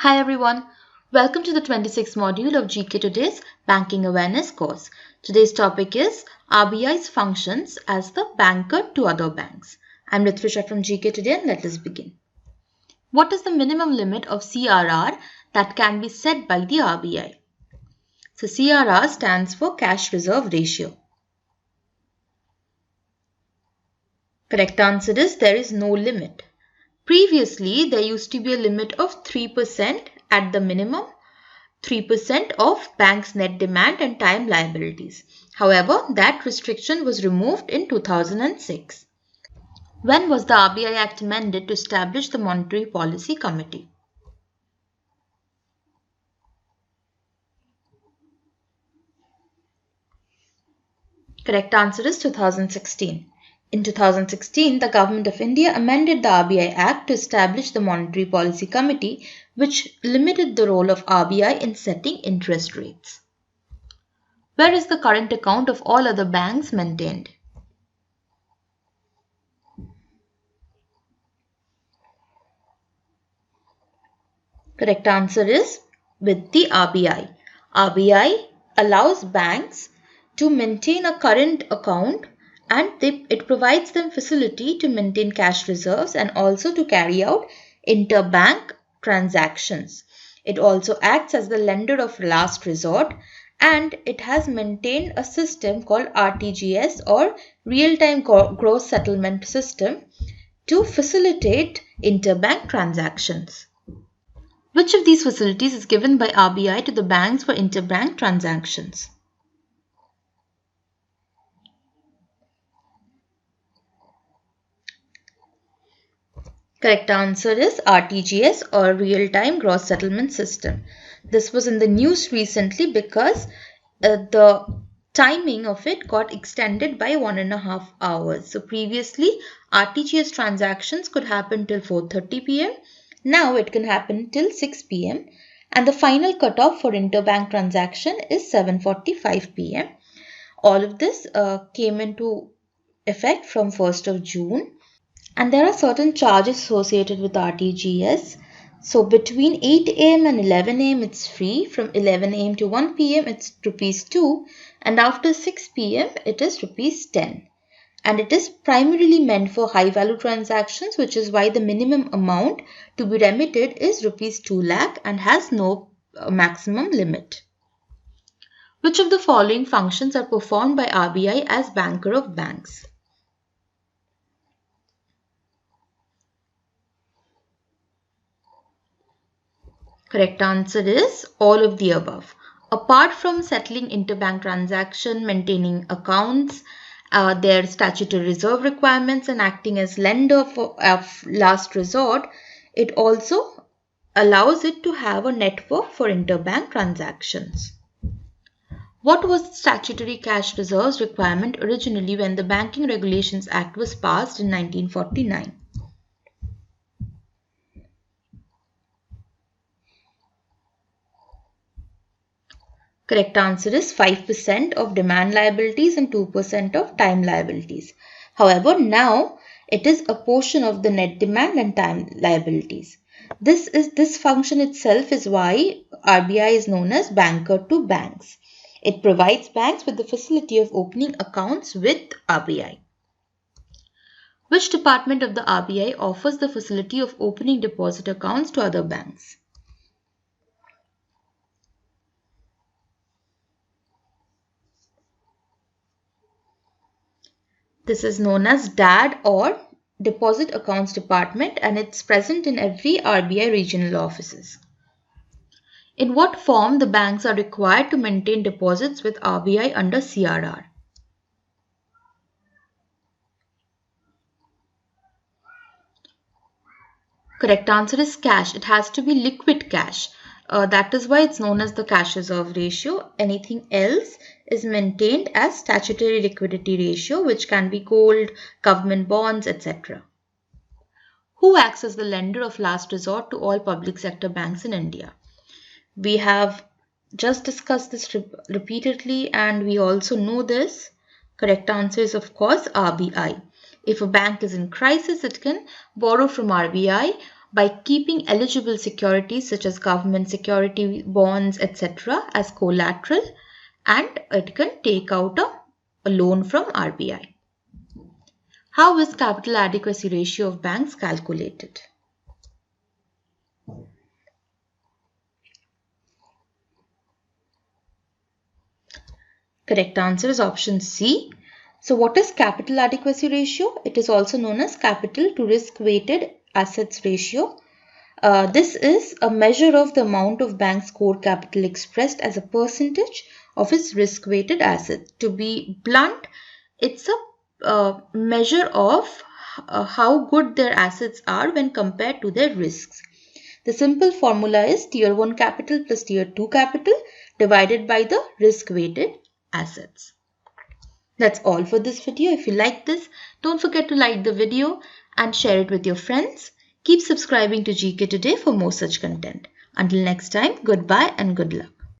Hi everyone, welcome to the 26th module of GKToday's Banking Awareness course. Today's topic is RBI's functions as the banker to other banks. I'm Ritvisha from GKToday and let us begin. What is the minimum limit of CRR that can be set by the RBI? So CRR stands for Cash Reserve Ratio. Correct answer is there is no limit. Previously, there used to be a limit of 3% at the minimum, 3% of banks' net demand and time liabilities. However, that restriction was removed in 2006. When was the RBI Act amended to establish the Monetary Policy Committee? Correct answer is 2016. In 2016, the Government of India amended the RBI Act to establish the Monetary Policy Committee, which limited the role of RBI in setting interest rates. Where is the current account of all other banks maintained? Correct answer is with the RBI. RBI allows banks to maintain a current account and it provides them facility to maintain cash reserves and also to carry out interbank transactions. It also acts as the lender of last resort and it has maintained a system called RTGS or real-time gross settlement system to facilitate interbank transactions. Which of these facilities is given by RBI to the banks for interbank transactions? Correct answer is RTGS or real-time gross settlement system. This was in the news recently because the timing of it got extended by 1.5 hours. So previously RTGS transactions could happen till 4:30 p.m. Now it can happen till 6 p.m. and the final cutoff for interbank transaction is 7:45 p.m. All of this came into effect from 1st of June. And there are certain charges associated with RTGS. So between 8 a.m. and 11 a.m. it's free. From 11 a.m. to 1 p.m. it's rupees 2 and after 6 p.m. it is rupees 10. And it is primarily meant for high value transactions, which is why the minimum amount to be remitted is rupees 2 lakh and has no maximum limit. Which of the following functions are performed by RBI as banker of banks? Correct answer is all of the above. Apart from settling interbank transaction, maintaining accounts, their statutory reserve requirements and acting as lender of last resort, it also allows it to have a network for interbank transactions. What was the statutory cash reserves requirement originally when the Banking Regulations Act was passed in 1949? Correct answer is 5% of demand liabilities and 2% of time liabilities. However, now it is a portion of the net demand and time liabilities. This function itself is why RBI is known as banker to banks. It provides banks with the facility of opening accounts with RBI. Which department of the RBI offers the facility of opening deposit accounts to other banks? This is known as DAD or Deposit Accounts Department and it's present in every RBI regional offices. In what form the banks are required to maintain deposits with RBI under CRR? Correct answer is cash. It has to be liquid cash. That is why it's known as the cash reserve ratio. Anything else is maintained as statutory liquidity ratio, which can be gold, government bonds, etc. Who acts as the lender of last resort to all public sector banks in India? We have just discussed this repeatedly and we also know this. Correct answer is of course RBI. If a bank is in crisis, it can borrow from RBI by keeping eligible securities such as government security, bonds, etc. as collateral, and it can take out a loan from RBI. How is capital adequacy ratio of banks calculated? Correct answer is option C. So what is capital adequacy ratio? It is also known as capital to risk weighted assets ratio. This is a measure of the amount of bank's core capital expressed as a percentage of its risk weighted assets. To be blunt, it's a measure of how good their assets are when compared to their risks. The simple formula is tier 1 capital plus tier 2 capital divided by the risk weighted assets. That's all for this video. If you like this, don't forget to like the video and share it with your friends. Keep subscribing to GK Today for more such content. Until next time, goodbye and good luck.